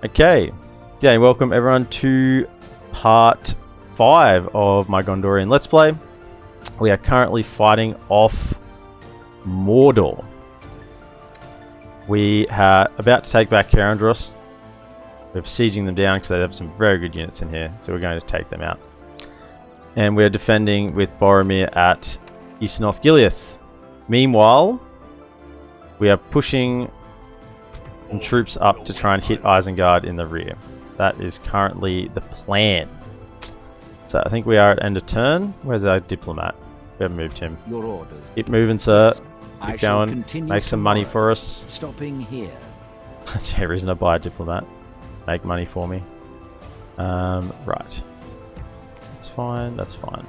Okay, welcome everyone to part 5 of my Gondorian Let's Play. We are currently fighting off Mordor. We are about to take back Cair Andros. We're sieging them down because they have some very good units in here, so we're going to take them out. And we're defending with Boromir at East North Gileath. Meanwhile, we are pushing some troops up to try and hit Isengard in the rear. That is currently the plan. So I think we are at end of turn. Where's our diplomat? We haven't moved him. Your orders. Keep moving, sir. I Keep shall going. continue Make some money for us. Stopping here. That's the reason I buy a diplomat. Make money for me. Right. That's fine. That's fine.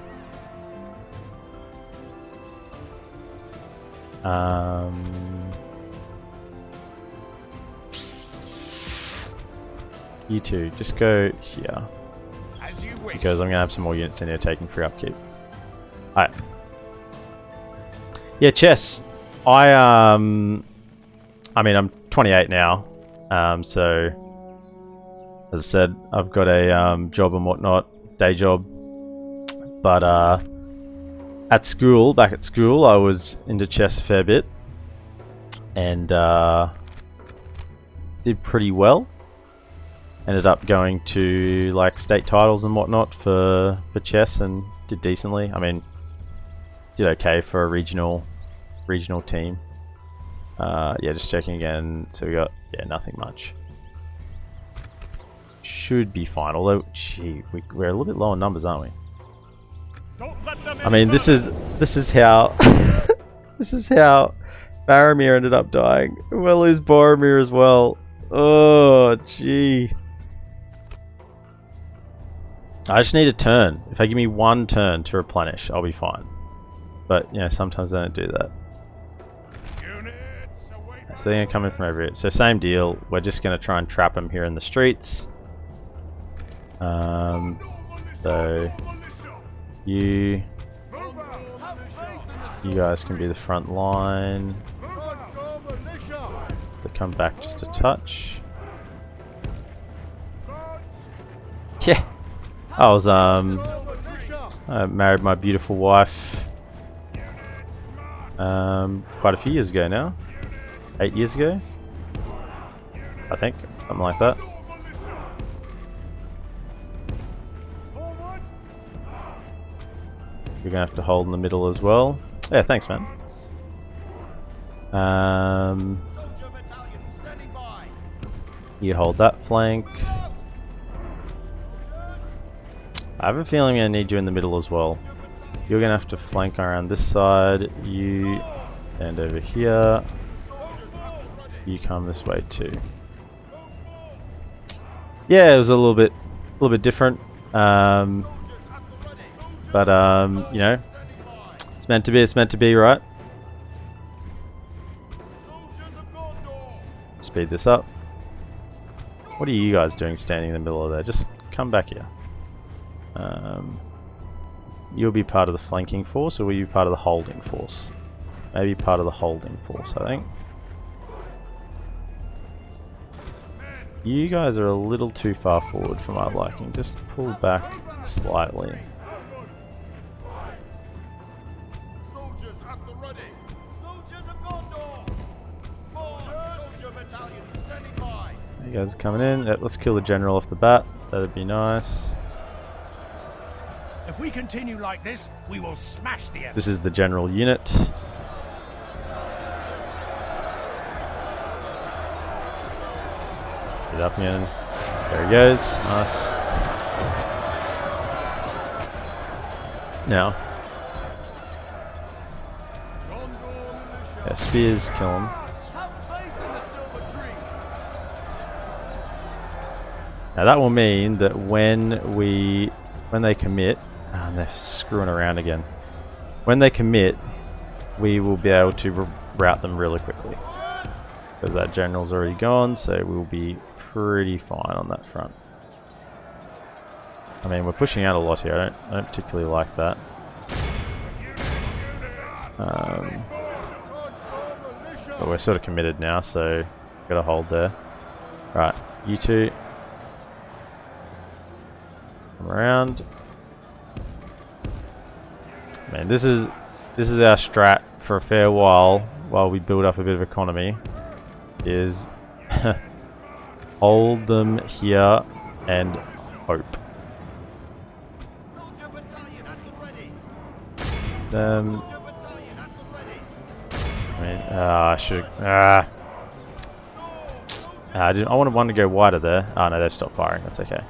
You two, just go here. Because I'm going to have some more units in here taking free upkeep. Alright. Yeah, chess. I mean, I'm 28 now. So, as I said, I've got a job and whatnot, day job. But at school, back at school, I was into chess a fair bit. And did pretty well. Ended up going to like state titles and whatnot for chess and did decently. I mean, did okay for a regional team. Yeah, just checking again. So we got nothing much. Should be fine. Although, gee, we're a little bit low on numbers, aren't we? I mean, this is how this is how Boromir ended up dying. We'll lose Boromir as well. Oh, gee. I just need a turn. If they give me one turn to replenish, I'll be fine. But, you know, sometimes they don't do that. So they're going to come in from over here. So same deal. We're just going to try and trap them here in the streets. So you guys can be the front line. They come back just a touch. Yeah. I was I married my beautiful wife quite a few years ago now. 8 years ago, I think, something like that. We're gonna have to hold in the middle as well. Yeah, thanks, man. You hold that flank. I have a feeling I need you in the middle as well. You're gonna have to flank around this side. You stand over here. You come this way too. Yeah, it was a little bit different. But you know, it's meant to be. It's meant to be, right? Speed this up. What are you guys doing standing in the middle of there? Just come back here. You'll be part of the flanking force, or will you be part of the holding force? Maybe part of the holding force, I think. You guys are a little too far forward for my liking. Just pull back slightly. Soldiers at the ready. Soldiers of Gondor. Soldier battalion standing by. You guys are coming in. Let's kill the general off the bat. That'd be nice. If we continue like this, we will smash the enemy. This is the general unit. Get up again. There he goes. Nice. Now. Yeah, spears kill him. Now that will mean that when they commit, and they're screwing around again. When they commit, we will be able to rout them really quickly. Because that general's already gone, so we'll be pretty fine on that front. I mean, we're pushing out a lot here. I don't particularly like that. But we're sort of committed now, so gotta hold there. Right, you two, Come around. Man, this is our strat for a fair while we build up a bit of economy. Is hold them here and hope. Them. I mean, I should. I wanted one to go wider there. Oh no, they stopped firing. That's okay.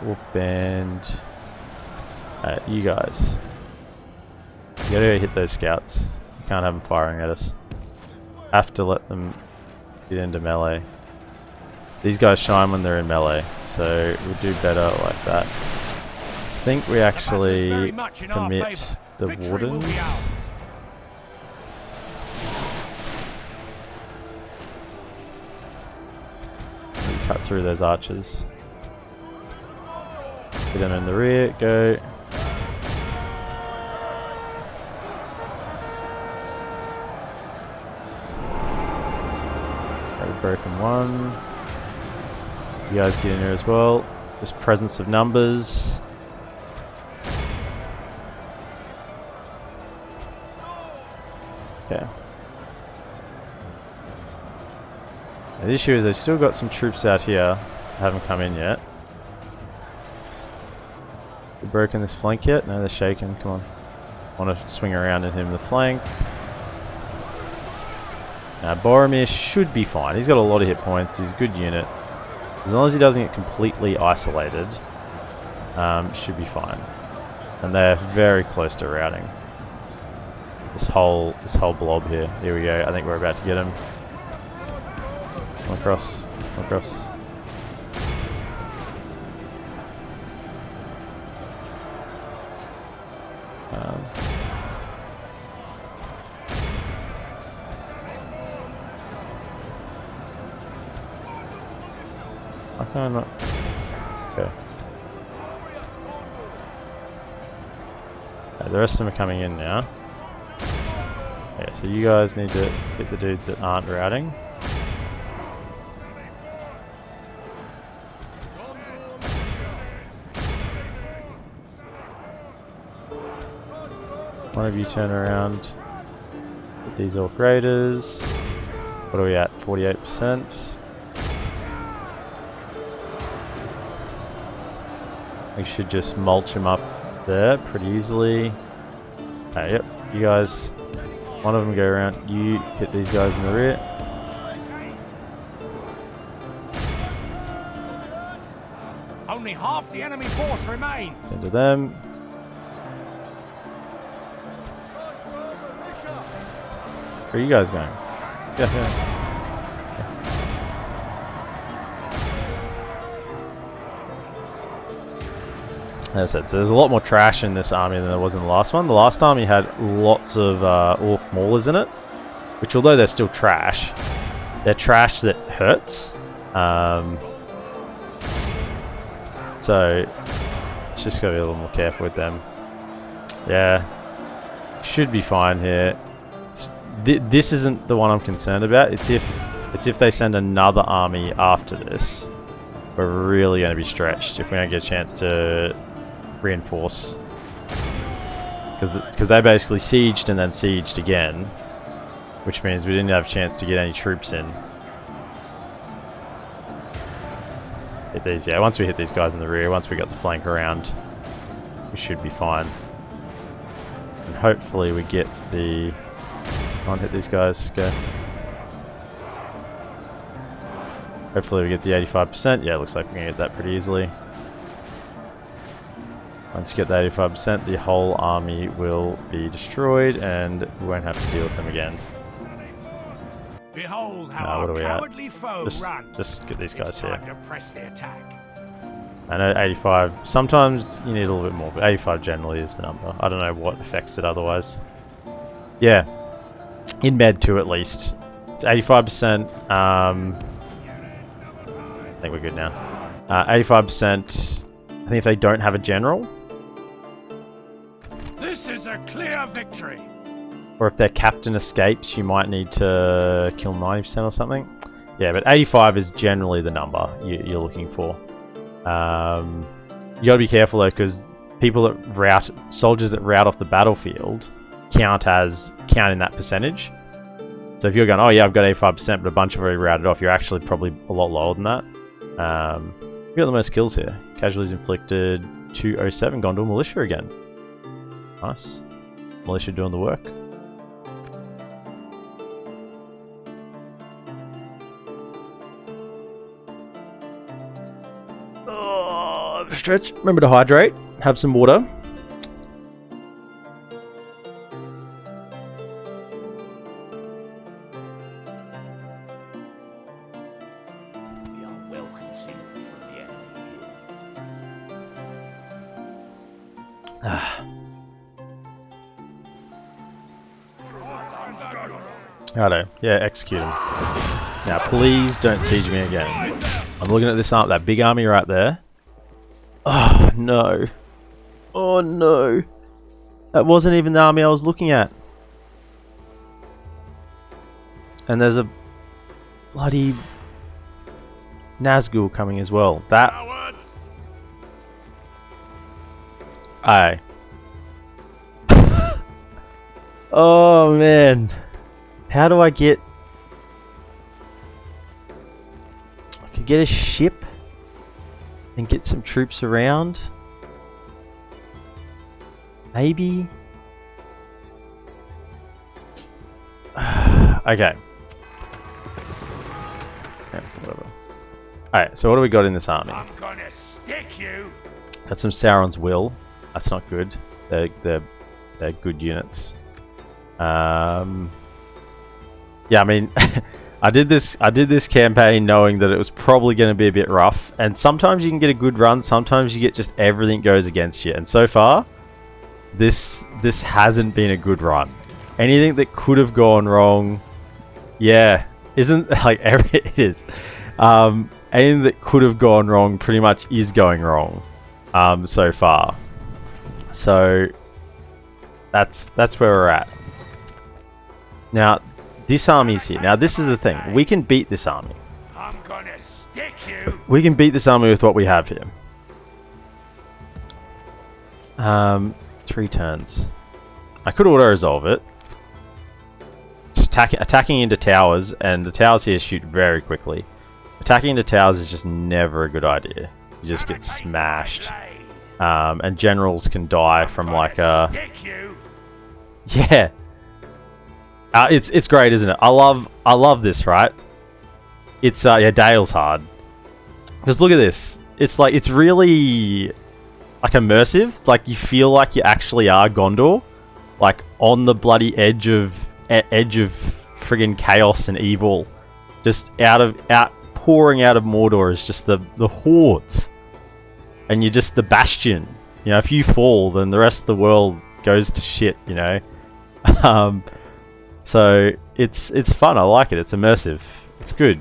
We'll bend. You guys. You gotta hit those scouts. You can't have them firing at us. Have to let them get into melee. These guys shine when they're in melee, so we'll do better like that. I think we actually commit the wardens. We cut through those archers. Get them in the rear, go. Broken one. You guys get in here as well. Just presence of numbers. Okay. Now the issue is they've still got some troops out here that haven't come in yet. They broken this flank yet? No, they're shaking. Come on. Want to swing around and hit him in the flank. Now Boromir should be fine. He's got a lot of hit points. He's a good unit. As long as he doesn't get completely isolated, should be fine. And they're very close to routing. This whole blob here. Here we go. I think we're about to get him. Come across. Come across. I can't not. Okay. The rest of them are coming in now. Okay, so you guys need to hit the dudes that aren't routing. One of you turn around with these Orc Raiders. What are we at? 48%. We should just mulch them up there pretty easily. Yep, you guys. One of them go around. You hit these guys in the rear. Only half the enemy force remains. Into them. Where are you guys going? Yeah. As I said, so there's a lot more trash in this army than there was in the last one. The last army had lots of Orc Maulers in it, which although they're still trash, they're trash that hurts. So, just gotta be a little more careful with them. Yeah, should be fine here. This isn't the one I'm concerned about. It's if they send another army after this, we're really going to be stretched if we don't get a chance to reinforce. Because they basically sieged and then sieged again, which means we didn't have a chance to get any troops in. Hit these, yeah. Once we hit these guys in the rear, once we got the flank around, we should be fine. And hopefully we get the. Come on, hit these guys. Go. Hopefully we get the 85%. Yeah, it looks like we're going to get that pretty easily. Once you get the 85%, the whole army will be destroyed and we won't have to deal with them again. Behold how what are we at? cowardly foe just get these guys here. To press the attack. I know 85. Sometimes you need a little bit more, but 85 generally is the number. I don't know what affects it otherwise. Yeah. In Med 2 at least. It's 85%. I think we're good now. 85%. I think if they don't have a general. This is a clear victory. Or if their captain escapes, you might need to kill 90% or something. Yeah, but 85 is generally the number you're looking for. You gotta be careful though, because soldiers that rout off the battlefield count in that percentage. So if you're going, oh yeah, I've got 85%, but a bunch have already routed off, you're actually probably a lot lower than that. We got the most kills here. Casualties inflicted 207. Gondor Militia again. Nice. Militia doing the work. Oh, stretch. Remember to hydrate. Have some water. Righto, yeah, execute him. Now, please don't siege me again. I'm looking at this that big army right there. Oh no! Oh no! That wasn't even the army I was looking at. And there's a bloody Nazgul coming as well. That. Aye. Oh man. How do I get... I could get a ship and get some troops around. Maybe? Okay. Yeah, whatever. Alright, so what do we got in this army? I'm gonna stick you. Got some Sauron's Will. That's not good. They're good units. Yeah, I mean, I did this campaign knowing that it was probably going to be a bit rough, and sometimes you can get a good run, sometimes you get just everything goes against you, and so far, this hasn't been a good run. Anything that could have gone wrong, yeah, isn't like it is. Anything that could have gone wrong pretty much is going wrong, so far. So that's where we're at. Now. This army's here. Now, this is the thing. We can beat this army. I'm gonna stick you. We can beat this army with what we have here. 3 turns. I could auto-resolve it. Just attacking into towers, and the towers here shoot very quickly. Attacking into towers is just never a good idea. You just get smashed. And generals can die from like a... Yeah. It's great, isn't it? I love this, right? It's yeah, Dale's hard. Because look at this. It's like it's really like immersive. Like you feel like you actually are Gondor, like on the bloody edge of friggin' chaos and evil. Just pouring out of Mordor is just the hordes. And you're just the bastion. You know, if you fall, then the rest of the world goes to shit, you know. So it's fun. I like it. It's immersive. It's good.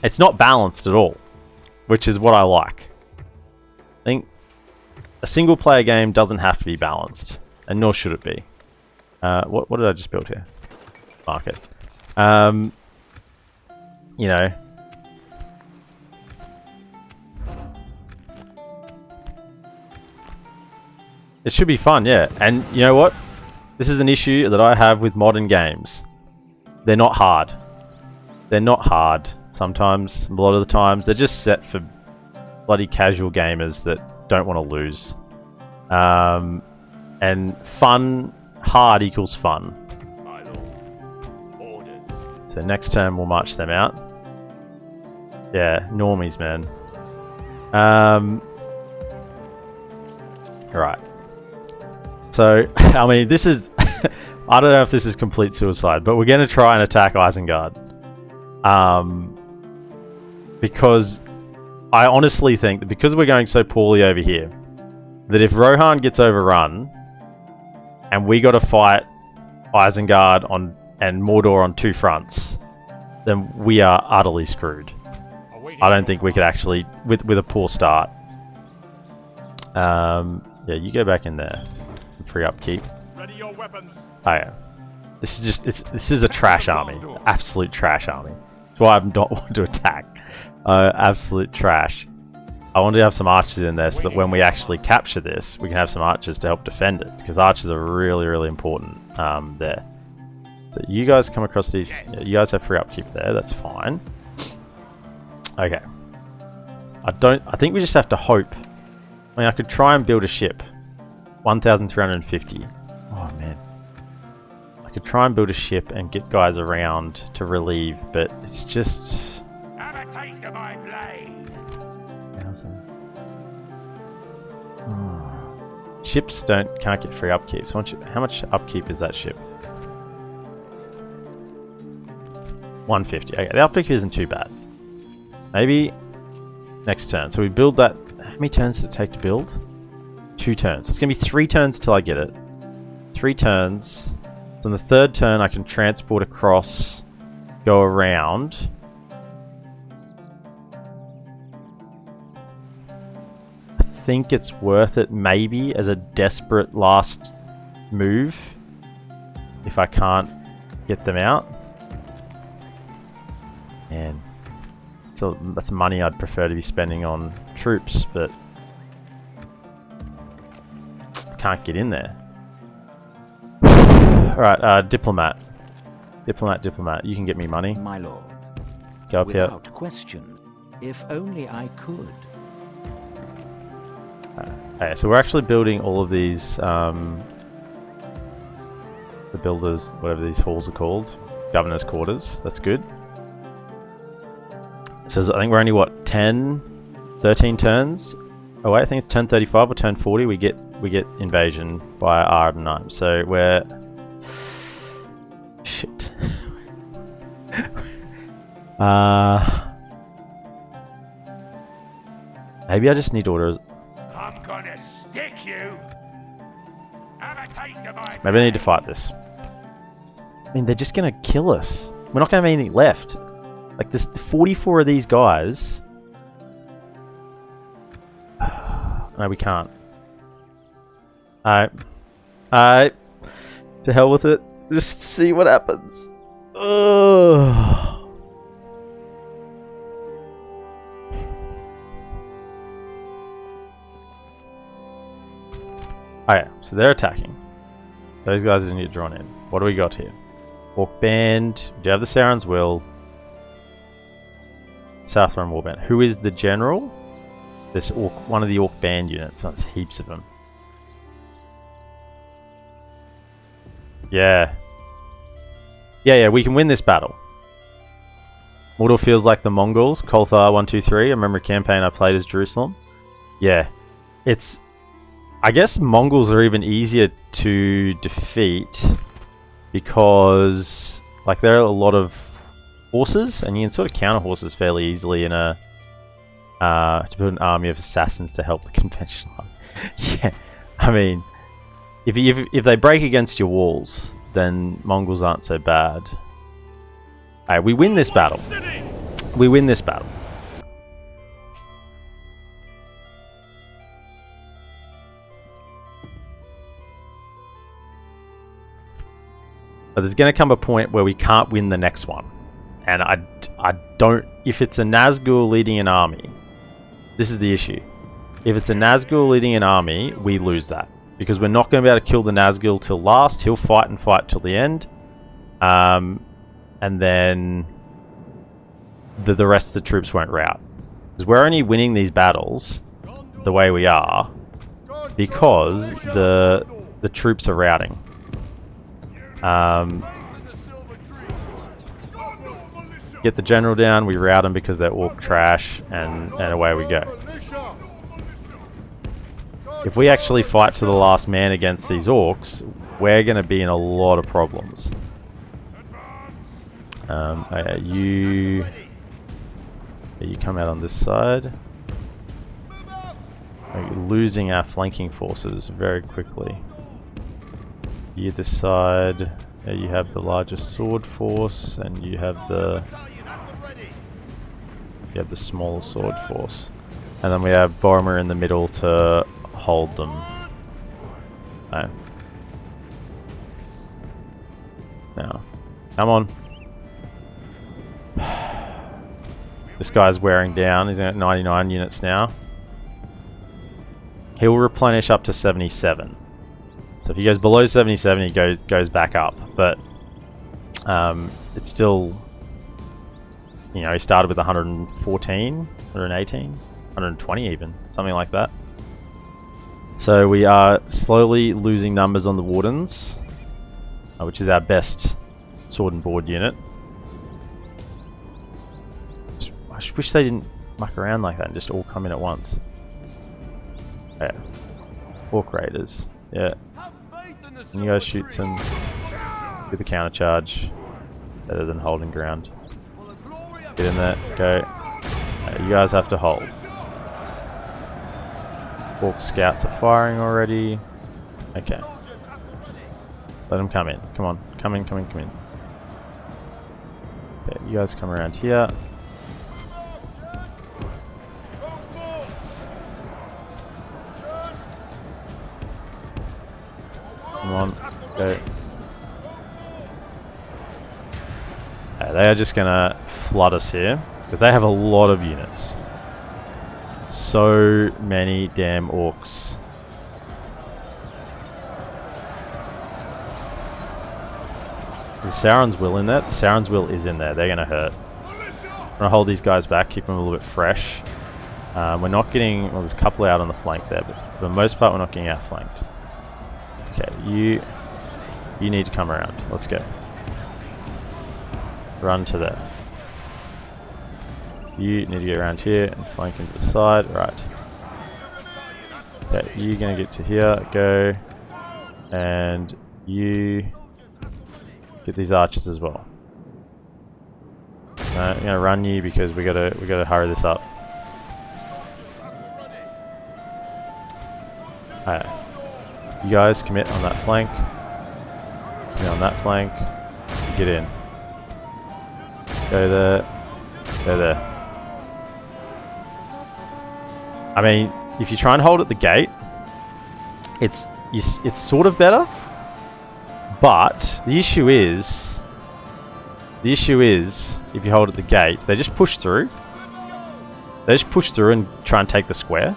It's not balanced at all, which is what I like. I think a single player game doesn't have to be balanced, and nor should it be. What did I just build here? Market. You know. It should be fun, yeah. And you know what? This is an issue that I have with modern games. They're not hard. They're not hard. Sometimes, a lot of the times, they're just set for bloody casual gamers that don't want to lose. And fun, hard equals fun. So next turn we'll march them out. Yeah, normies, man. Right. So, I mean, this is... I don't know if this is complete suicide, but we're going to try and attack Isengard. Because I honestly think that because we're going so poorly over here, that if Rohan gets overrun, and we got to fight Isengard and Mordor on 2 fronts, then we are utterly screwed. I don't think we could actually... With a poor start. Yeah, you go back in there. Free upkeep. Ready your weapons. Oh yeah. This is just this is a trash army. Absolute trash army. That's why I don't want to attack. Absolute trash. I want to have some archers in there so that when we actually capture this, we can have some archers to help defend it. Because archers are really, really important there. So you guys come across these. You guys have free upkeep there. That's fine. Okay. I think we just have to hope. I mean, I could try and build a ship. 1,350. Oh, man. I could try and build a ship and get guys around to relieve, but it's just... Have a taste of my blade. 1,000. Ships can't get free upkeep. So how much upkeep is that ship? 150. Okay, the upkeep isn't too bad. Maybe next turn. So we build that. How many turns does it take to build? 2 turns. It's going to be 3 turns till I get it. 3 turns. So on the 3rd turn, I can transport across, go around. I think it's worth it maybe as a desperate last move if I can't get them out. And so that's money I'd prefer to be spending on troops, but I can't get in there. Alright, diplomat. Diplomat. You can get me money. My lord. Go up here. Without question. If only I could. Okay, so we're actually building all of these, the builders, whatever these halls are called. Governor's quarters. That's good. So I think we're only, what, 13 turns? Oh wait, I think it's turn 35 or turn 40. We get invasion by Ardenheim. So we're... Shit. Maybe I just need orders. I'm gonna stick you. Have a taste of my Maybe I need to fight this. I mean, they're just gonna kill us. We're not gonna have anything left. Like, there's 44 of these guys. No, we can't. Alright. To hell with it. Just see what happens. Ugh. Okay, so they're attacking. Those guys didn't get drawn in. What do we got here? Orc Band. We do have the Sauron's Will. Southron Warband. Who is the general? This orc, one of the Orc Band units. That's heaps of them. Yeah. Yeah, we can win this battle. Mordor feels like the Mongols. Kolthar 123. I remember a campaign I played as Jerusalem. Yeah. It's... I guess Mongols are even easier to defeat because, like, there are a lot of horses, and you can sort of counter horses fairly easily in a to put an army of assassins to help the conventional army. Yeah, I mean, if they break against your walls, then Mongols aren't so bad. Alright, we win this battle. We win this battle. But there's going to come a point where we can't win the next one. And I don't... If it's a Nazgul leading an army, this is the issue. If it's a Nazgul leading an army, we lose that. Because we're not going to be able to kill the Nazgul till last. He'll fight and fight till the end. And then the rest of the troops won't rout. Because we're only winning these battles the way we are because the troops are routing. Get the general down, we rout them because they're orc trash, and away we go. If we actually fight to the last man against these orcs, we're going to be in a lot of problems. You come out on this side. We're losing our flanking forces very quickly. You this side, you have the largest sword force, and you have the smaller sword force, and then we have Boromir in the middle to hold them. No. Now, come on. This guy's wearing down. He's at 99 units now. He'll replenish up to 77. So if he goes below 77, he goes back up. But it's still, you know, he started with 114, 118, 120 even, something like that. So we are slowly losing numbers on the Wardens, which is our best sword and board unit. I just wish they didn't muck around like that and just all come in at once. Yeah. Orc Raiders. Yeah. And you guys shoot some with the counter charge. Better than holding ground. Get in there. Go. You guys have to hold. Orc scouts are firing already. Okay. Let them come in. Come on. Come in, come in, come in. Okay, you guys come around here. Come on. Go. Okay, they are just gonna flood us here. Because they have a lot of units. So many damn orcs. Is Sauron's Will in there? Sauron's Will is in there. They're going to hurt. I'm going to hold these guys back, keep them a little bit fresh. We're not getting... Well, there's a couple out on the flank there, but for the most part, we're not getting outflanked. Okay, you need to come around. Let's go. Run to there. You need to get around here and flank into the side. Right. Okay, you're going to get to here. Go. And you get these archers as well. I'm going to run you because we gotta hurry this up. Alright. You guys commit on that flank. Commit on that flank. Get in. Go there. Go there. I mean, if you try and hold at the gate, it's sort of better. But the issue is, if you hold at the gate, they just push through. They just push through and try and take the square.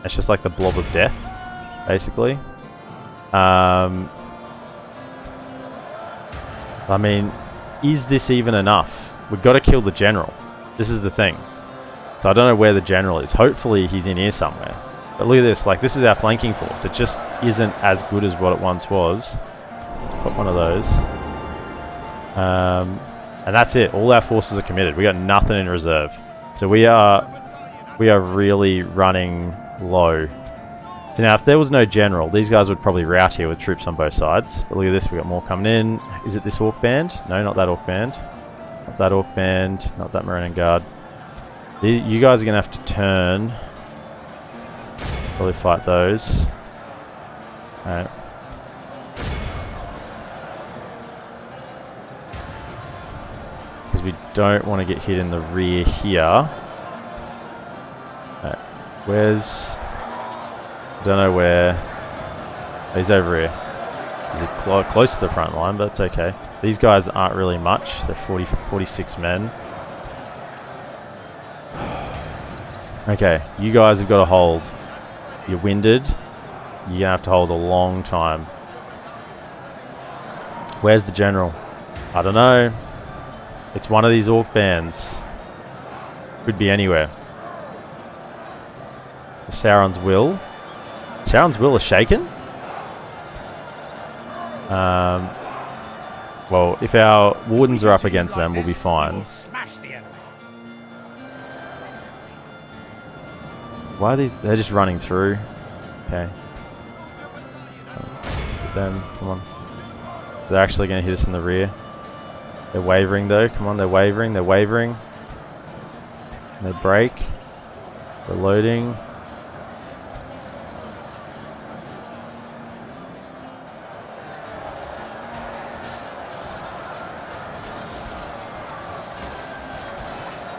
It's just like the blob of death, basically. I mean, is this even enough? We've got to kill the general. This is the thing. So I don't know where the general is. Hopefully he's in here somewhere. But look at this. Like, this is our flanking force. It just isn't as good as what it once was. Let's put one of those. And that's it. All our forces are committed. We got nothing in reserve. So we are really running low. So now, if there was no general, these guys would probably rout here with troops on both sides. But look at this. We got more coming in. Is it this orc band? No, not that orc band. Not that orc band. Not that Marine Guard. You guys are going to have to turn. Probably fight those. Alright. Because we don't want to get hit in the rear here. Alright. Where's... I don't know where... He's over here. He's close to the front line, but that's okay. These guys aren't really much. They're 46 men. Okay, you guys have got to hold. You're winded. You're going to have to hold a long time. Where's the general? I don't know. It's one of these orc bands. Could be anywhere. Sauron's Will. Sauron's Will is shaken? Well, if our wardens are up against them, we'll be fine. Why are these? They're just running through. Okay. Get them. Come on. They're actually going to hit us in the rear. They're wavering though. Come on, they're wavering. They're wavering. They break. They're loading.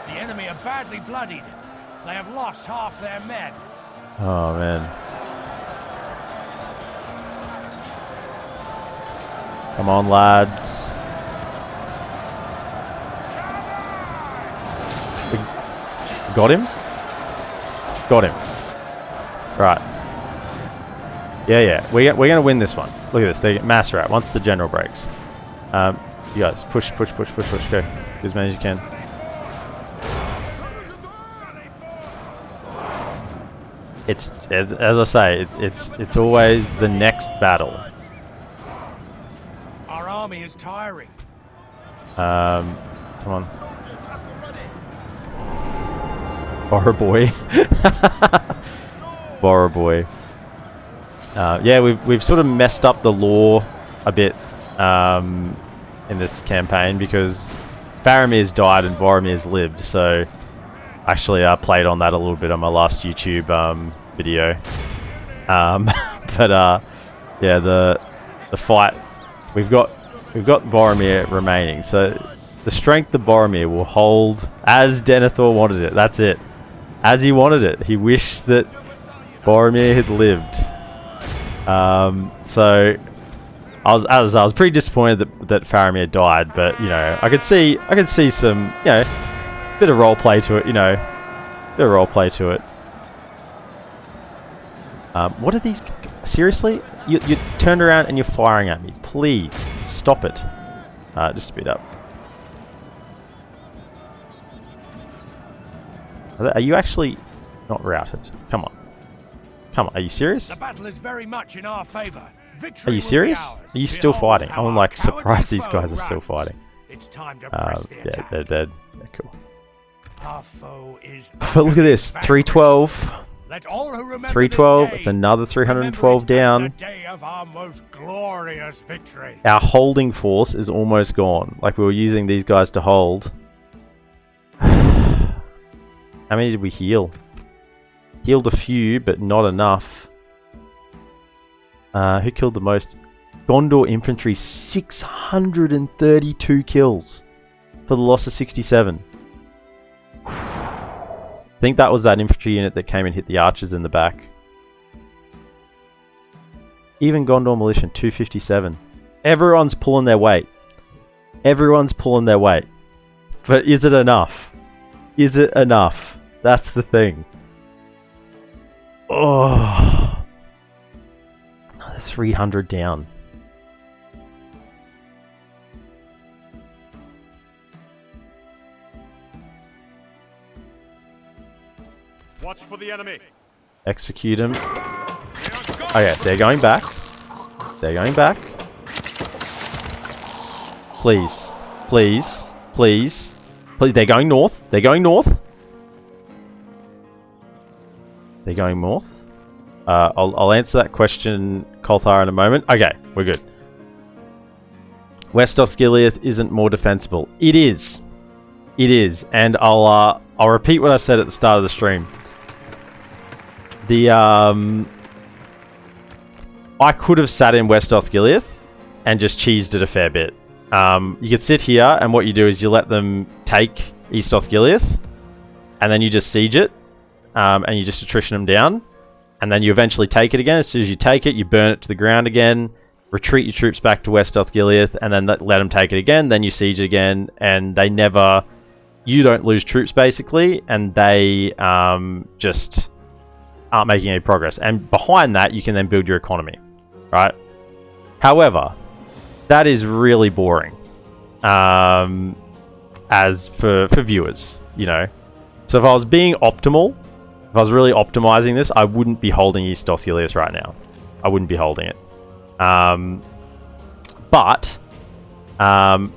The enemy are badly bloodied. They have lost half their men. Oh, man. Come on, lads. Got him? Got him. Right. Yeah. We're going to win this one. Look at this. They get mass rat once the general breaks. You guys, push. Go. Get as many as you can. It's as I say, it's always the next battle. Our army is tiring. Come on. Borrow boy. Borrow boy. Yeah, we've sort of messed up the lore a bit in this campaign because Faramir's died and Boromir's lived, so actually I played on that a little bit on my last YouTube video. But yeah, the fight, we've got Boromir remaining, so the strength of Boromir will hold as Denethor wanted it. That's it. As he wanted it. He wished that Boromir had lived. So I was pretty disappointed that Faramir died, but you know, I could see some, you know, bit of role play to it, you know. Bit of role play to it. What are these? Seriously? You turned around and you're firing at me. Please stop it. Just speed up. Are you actually not routed? Come on. Are you serious? The battle is very much in our favor. Victory Are you serious? Are you still fighting? I'm like surprised these guys are still fighting. It's time to press the Yeah, attack. they're dead. Yeah, cool. Our foe is But look at this, 312. Let all who remember 312. this It's day another 312 remember it as down. the day of our most glorious victory. Our holding force is almost gone. Like we were using these guys to hold. How many did we heal? Healed a few, but not enough. Who killed the most? Gondor infantry, 632 kills for the loss of 67. I think that was that infantry unit that came and hit the archers in the back. Even Gondor militia, 257. Everyone's pulling their weight. Everyone's pulling their weight. But is it enough? Is it enough? That's the thing. Oh. Another 300 down. Watch for the enemy. Execute him. Okay, they're going back. They're going back. Please. Please. Please. Please. They're going north. They're going north. They're going north. I'll answer that question, Kolthar, in a moment. Okay, we're good. West Osgiliath isn't more defensible. It is. It is. And I'll repeat what I said at the start of the stream. I could have sat in West Osgiliath and just cheesed it a fair bit. You could sit here, and what you do is you let them take East Osgiliath, and then you just siege it, and you just attrition them down, and then you eventually take it again. As soon as you take it, you burn it to the ground again, retreat your troops back to West Osgiliath, and then let them take it again, then you siege it again, and they never... You don't lose troops, basically, and they just aren't making any progress. And behind that, you can then build your economy, right? However, that is really boring as for viewers, you know. So if I was being optimal, if I was really optimizing this, I wouldn't be holding East Osgiliath right now. I wouldn't be holding it. But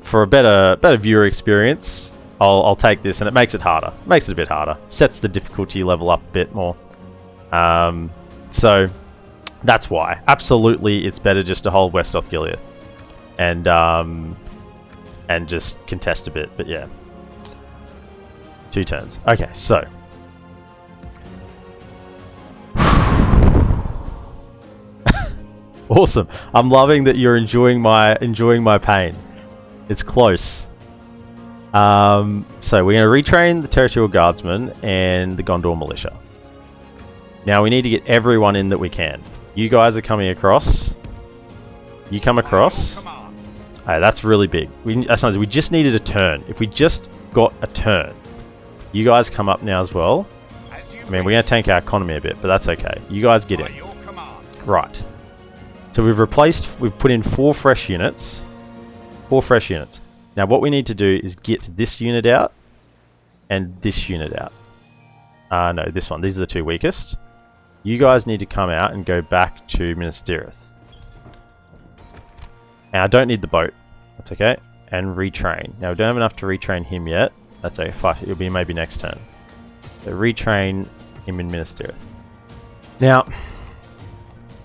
for a better viewer experience, I'll take this, and it makes it harder. Makes it a bit harder. Sets the difficulty level up a bit more. So that's why. Absolutely, it's better just to hold West Osgiliath and just contest a bit. But yeah, 2 turns. Okay, so awesome. I'm loving that you're enjoying my pain. It's close. So we're going to retrain the Territorial Guardsmen and the Gondor Militia. Now we need to get everyone in that we can. You guys are coming across. You come across. Hey, that's really big. We just needed a turn. If we just got a turn, You guys come up now as well. I mean, we're going to tank our economy a bit, but that's okay. You guys get in. Right. So we've put in 4 fresh units. 4 fresh units. Now what we need to do is get this unit out and this unit out. No, this one. These are the 2 weakest. You guys need to come out and go back to Minas Tirith. And I don't need the boat. That's okay. And retrain. Now we don't have enough to retrain him yet. That's okay. Fuck, it'll be maybe next turn. So retrain him in Minas Tirith. Now,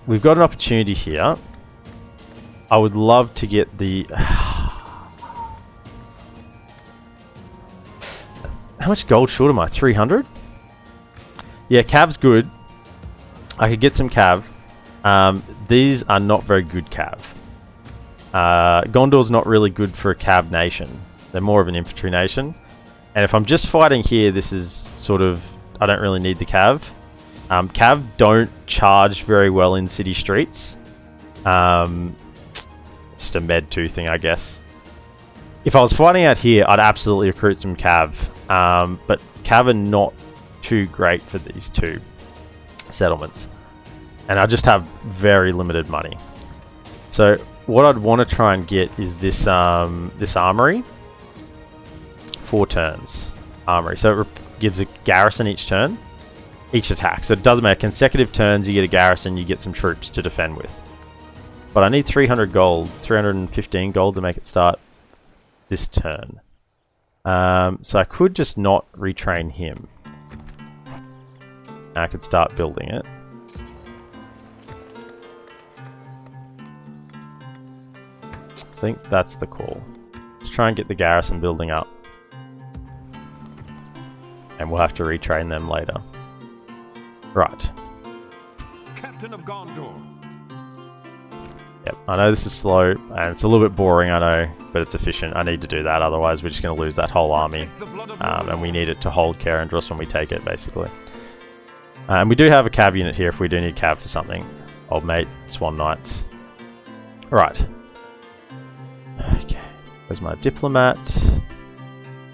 we've got an opportunity here. I would love to get the... How much gold short am I? 300? Yeah, Cav's good. I could get some Cav. These are not very good Cav. Gondor's not really good for a Cav nation. They're more of an infantry nation. And if I'm just fighting here, this is sort of... I don't really need the Cav. Cav don't charge very well in city streets. Just a med 2 thing, I guess. If I was fighting out here, I'd absolutely recruit some Cav. But Cav are not too great for these 2 settlements. And I just have very limited money. So what I'd want to try and get is this this armory. 4 turns. Armory. So it gives a garrison each turn. Each attack. So it doesn't matter. Consecutive turns, you get a garrison, you get some troops to defend with. But I need 300 gold. 315 gold to make it start this turn. So I could just not retrain him. And I could start building it. I think that's the call. Let's try and get the garrison building up. And we'll have to retrain them later. Right. Captain of Gondor. Yep, I know this is slow, and it's a little bit boring, I know, but it's efficient. I need to do that, otherwise we're just going to lose that whole army. And we need it to hold Cair Andros when we take it, basically. And we do have a Cav unit here if we do need Cav for something. Old mate, Swan Knights. Right. Okay, where's my diplomat?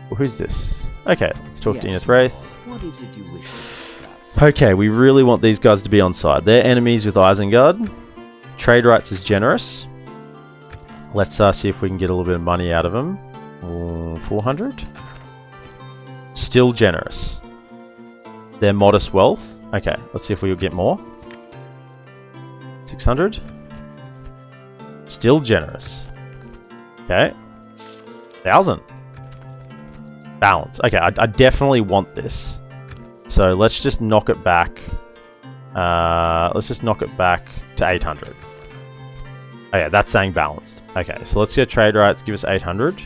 Well, who's this? Okay, let's talk to Enith Wraith. What is it you wish to discuss? Okay, we really want these guys to be on side. They're enemies with Isengard. Trade rights is generous. Let's see if we can get a little bit of money out of them. 400? Still generous. They're modest wealth. Okay, let's see if we'll get more. 600? Still generous. Okay. 1,000. Balance. Okay, I definitely want this. So let's just knock it back. Let's just knock it back to 800. Okay, that's saying balanced. Okay, so let's get trade rights. Give us 800.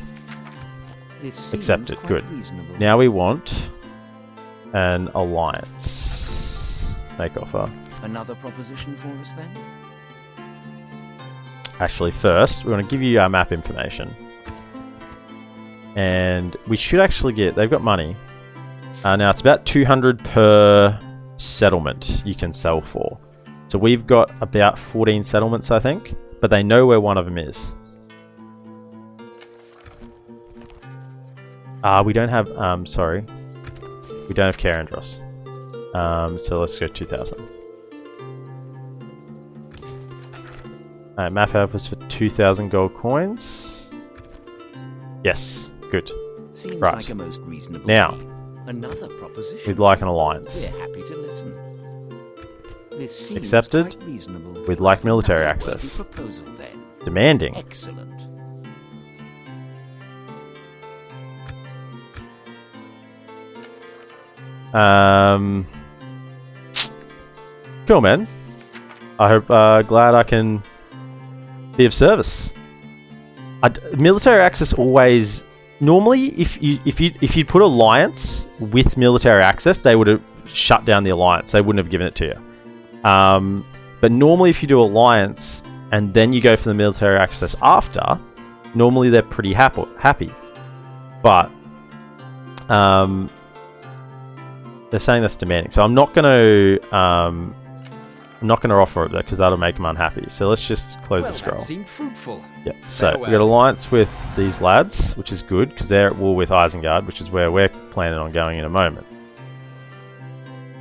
Accepted. Good. Reasonable. Now we want an alliance. Make offer. Another proposition for us then? Actually, first, we're going to give you our map information. And we should actually get... They've got money. Now, it's about 200 per settlement you can sell for. So we've got about 14 settlements, I think. But they know where one of them is. We don't have... sorry. We don't have Cair Andros. So let's go 2,000. Alright, map offers for 2,000 gold coins. Yes, good. Seems Right. like a most reasonable Now, deal. Another proposition. we'd like an alliance. We're happy to listen. This seems Accepted. quite reasonable. We'd like military Another access. worthy proposal, then. Demanding. Excellent. Cool, man. I hope, glad I can be of service. Military access always... Normally, if you'd put alliance with military access, they would have shut down the alliance. They wouldn't have given it to you. But normally, if you do alliance and then you go for the military access after, normally they're pretty happy. But they're saying that's demanding, so I'm not going to I'm not going to offer it because that'll make them unhappy. So let's just close the scroll. That seemed fruitful. Yep. So we got alliance with these lads, which is good because they're at war with Isengard, which is where we're planning on going in a moment.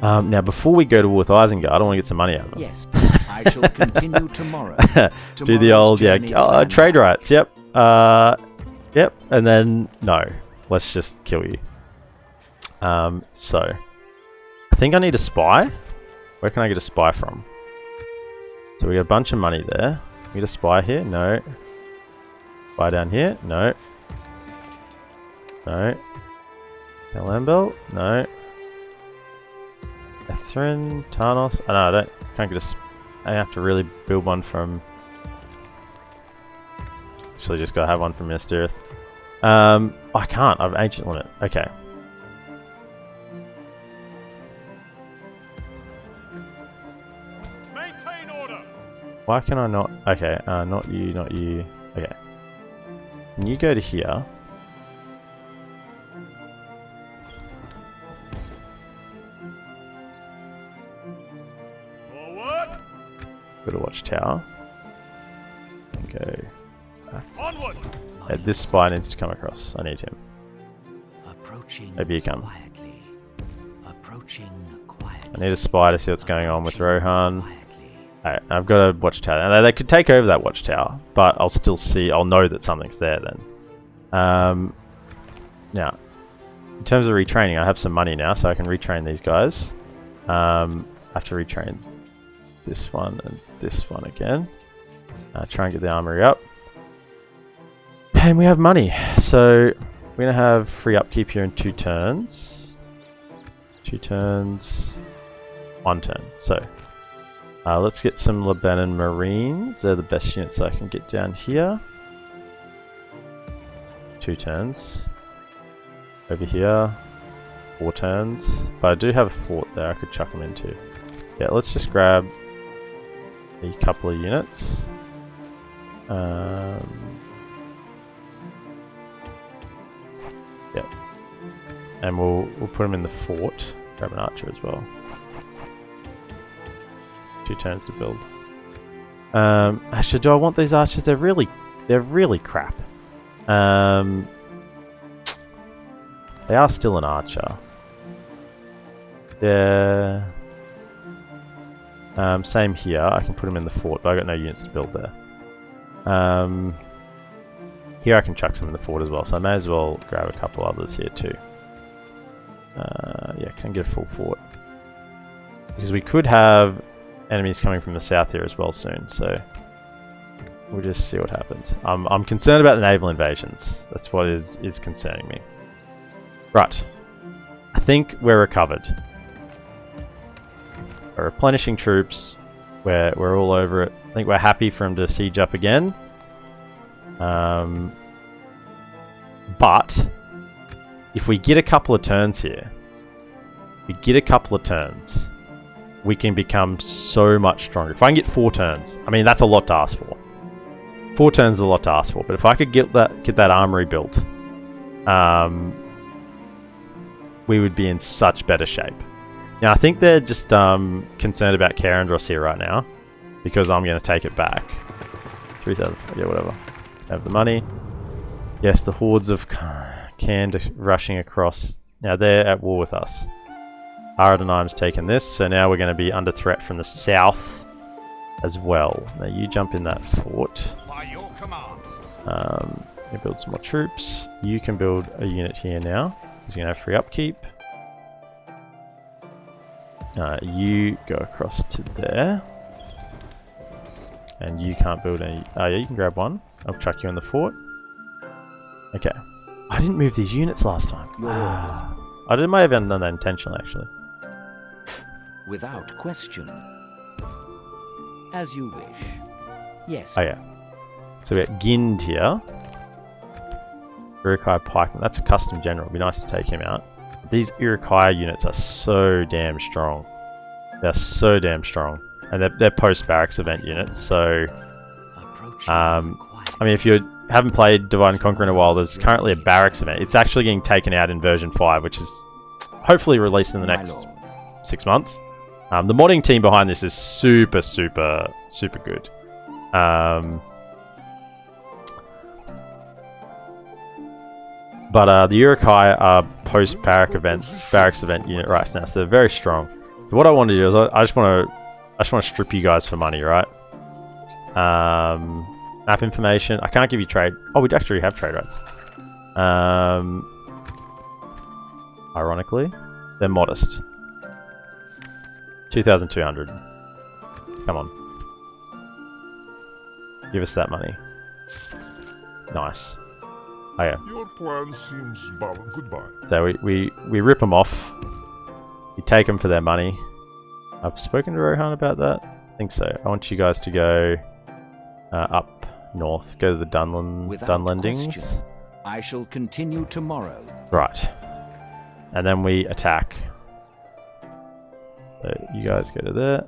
Now, before we go to war with Isengard, I want to get some money out of them. Yes, I shall continue tomorrow. Do the old trade rights. Yep. Yep. And then no, let's just kill you. So I think I need a spy. Where can I get a spy from? So we got a bunch of money there. We get a spy here? No. Spy down here? No. No. Kalambel? No. Ethrin? Tarnos? Oh, no, I can't get a... I have to really build one from... Actually, just gotta have one from Minas Tirith. I can't. I have Ancient Limit. Okay. Why can I not? Okay, not you, not you. Okay. Can you go to here? Forward. Go to Watchtower. And go back. Onward. Yeah, this spy needs to come across. I need him. Approaching Maybe you come. quietly. Approaching quietly. I need a spy to see what's going on with Rohan. Alright, I've got a watchtower. And they could take over that watchtower, but I'll still see. I'll know that something's there then. Now, in terms of retraining, I have some money now, so I can retrain these guys. I have to retrain this one and this one again. Try and get the armory up. And we have money, so we're gonna have free upkeep here in 2 turns. 2 turns, 1 turn. So. Let's get some Lebanon Marines. They're the best units I can get down here. 2 turns. Over here. 4 turns. But I do have a fort there I could chuck them into. Yeah, let's just grab a couple of units. Yeah. And we'll put them in the fort. Grab an archer as well. 2 turns to build. Actually, do I want these archers? They're really crap. They are still an archer. Yeah. Same here. I can put them in the fort, but I got no units to build there. Here I can chuck some in the fort as well, so I may as well grab a couple others here too. Yeah, can get a full fort because we could have enemies coming from the south here as well soon, so we'll just see what happens. I'm concerned about the naval invasions. That's what is concerning me. Right. I think we're recovered. We're replenishing troops. We're all over it. I think we're happy for him to siege up again. But if we get a couple of turns here, we can become so much stronger. If I can get 4 turns, I mean, that's a lot to ask for. 4 turns is a lot to ask for, but if I could get that armory built, we would be in such better shape. Now, I think they're just concerned about Cair Andros here right now, because I'm going to take it back. 3,000, yeah, whatever. Have the money. Yes, the hordes of Cand rushing across. Now, they're at war with us. Aradanheim's taken this, so now we're going to be under threat from the south as well. Now you jump in that fort. By your command. You build some more troops. You can build a unit here now. He's going to have free upkeep. You go across to there. And you can't build any... Oh yeah, you can grab one. I'll chuck you in the fort. Okay. I didn't move these units last time. I might have done that intentionally, actually. Without question. As you wish. Yes. Oh yeah. So we got Gind here. Urukai Pikeman. That's a custom general. It'd be nice to take him out. But these Urukai units are so damn strong. They're so damn strong. And they're post-barracks event units, so... I mean, if you haven't played Divide and Conquer in a while, there's currently a barracks event. It's actually getting taken out in version 5, which is hopefully released in the next 6 months. The modding team behind this is super, super, super good. But the Uruk-hai are post-barrack barracks event unit right now, so they're very strong. So what I want to do is I just want to strip you guys for money, right? Map information. I can't give you trade. Oh, we actually have trade rights. Ironically, they're modest. 2,200. Come on. Give us that money. Nice. Oh yeah. Your plan seems balanced. Goodbye. So we rip them off. We take them for their money. I've spoken to Rohan about that. I think so. I want you guys to go up north. Go to the Dunlendings. Question, I shall continue tomorrow. Right. And then we attack. So you guys go to there.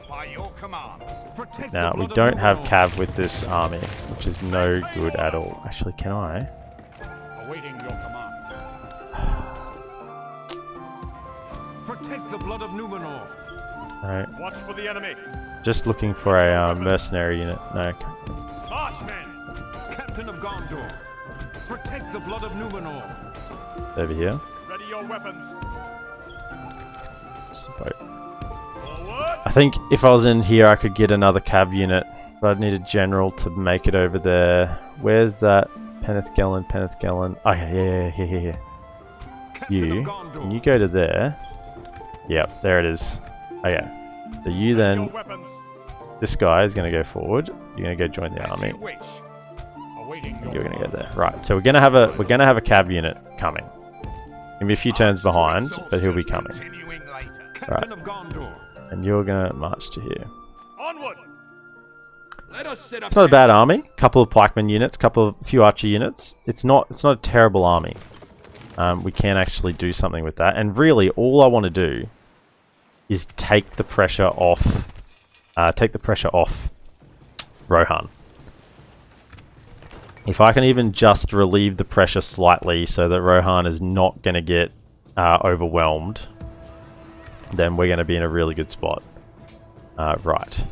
By your command. Protect Now the we blood of don't have Numenor. Cav with this army, which is no good at all. Actually, can I? Awaiting your command. Protect the blood of Numenor. Right. Watch for the enemy. Just looking for a mercenary unit. No. Marchmen. Captain of Gondor. Protect the blood of Numenor. Over here. Ready your weapons. It's a boat. Forward. I think if I was in here, I could get another Cav unit, but I'd need a general to make it over there. Where's that? Penethgelen. Oh, yeah. Here. Captain You. of Gondor. Can you go to there? Yep, there it is. Oh, yeah. So you Your then... weapons. This guy is going to go forward. You're going to go join the As army. you wish. Awaiting your You're going to go command. there. Right, so we're going to have a Cav unit coming. Gonna be a few turns behind, but he'll be coming. Continuing later. Right. Captain of Gondor. And you're going to march to here. Onward. Let us set up. It's not a bad army. Couple of pikeman units, few archer units. It's not a terrible army. We can actually do something with that. And really, all I want to do is take the pressure off. Rohan. If I can even just relieve the pressure slightly, so that Rohan is not going to get overwhelmed, then we're going to be in a really good spot. Right.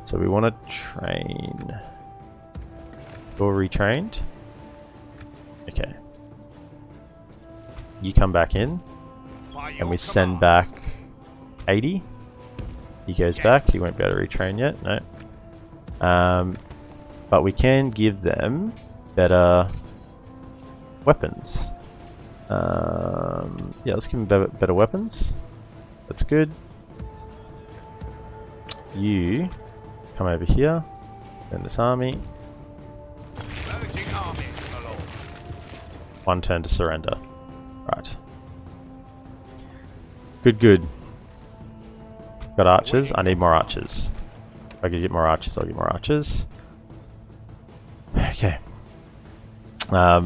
So we want to train. You're retrained. Okay. You come back in, By your and we send command. back 80. He goes back. He won't be able to retrain yet. No. But we can give them better weapons. Yeah, let's give them better weapons. That's good. You come over here. In this army. Ravaging armies, my lord. 1 turn to surrender. Right. Good. Got archers. I need more archers. If I could get more archers, I'll get more archers. Okay.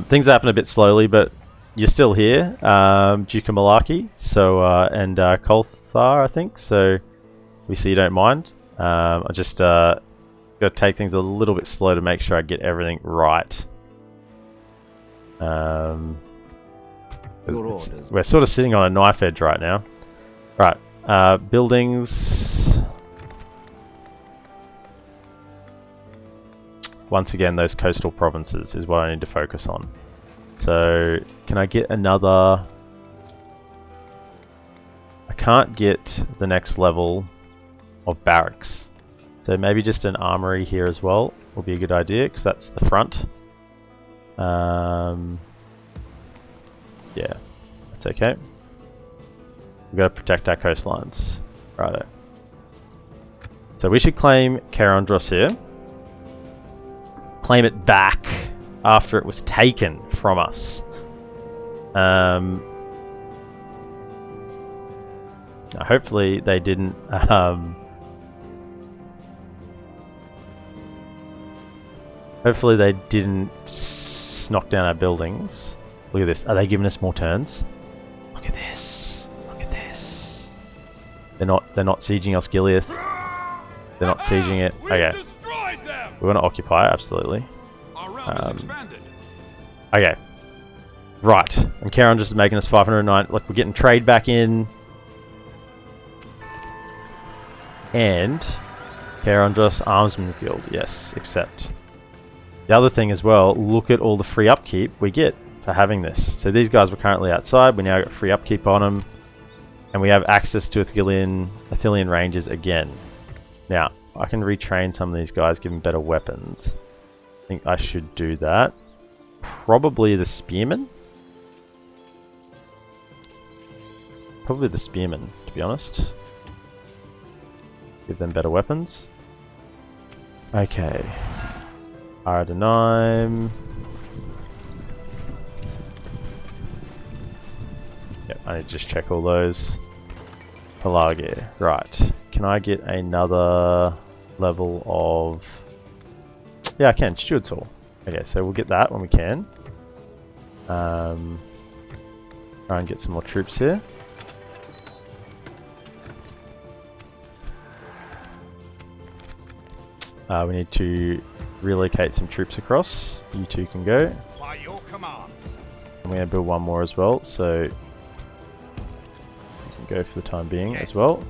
Things happen a bit slowly, but you're still here. Duke of Malarkey, so and Kolthar, I think. So we see you don't mind. I just got to take things a little bit slow to make sure I get everything right. Your orders. We're sort of sitting on a knife edge right now. Right. Buildings. Once again, those coastal provinces is what I need to focus on. So, can I get another... I can't get the next level of barracks. So maybe just an armory here as well will be a good idea, because that's the front. Yeah, that's okay. We've got to protect our coastlines. Righto. So we should claim Cair Andros here. Claim it back after it was taken from us. Hopefully they didn't... hopefully they didn't knock down our buildings. Look at this. Are they giving us more turns? Look at this. Look at this. They're not sieging Osgiliath. They're not sieging it. Okay. Destroyed them. We want to occupy it, absolutely. Our realm is expanded. Okay. Right. And Cair Andros is making us 509. Look, we're getting trade back in. And Cair Andros Armsman's Guild. Yes, accept. The other thing as well, look at all the free upkeep we get for having this. So these guys were currently outside. We now got free upkeep on them. And we have access to Athelian ranges again. Now, I can retrain some of these guys, give them better weapons. I think I should do that. Probably the Spearman. Probably the Spearman, to be honest. Give them better weapons. Okay. Aradanime. Yep, I need to just check all those. Pelagir. Right. Can I get another level of... Yeah, I can. Steward's Hall. Okay, so we'll get that when we can. Try and get some more troops here. We need to relocate some troops across. You two can go. By your command. I'm going to build one more as well, so you can go for the time being as well.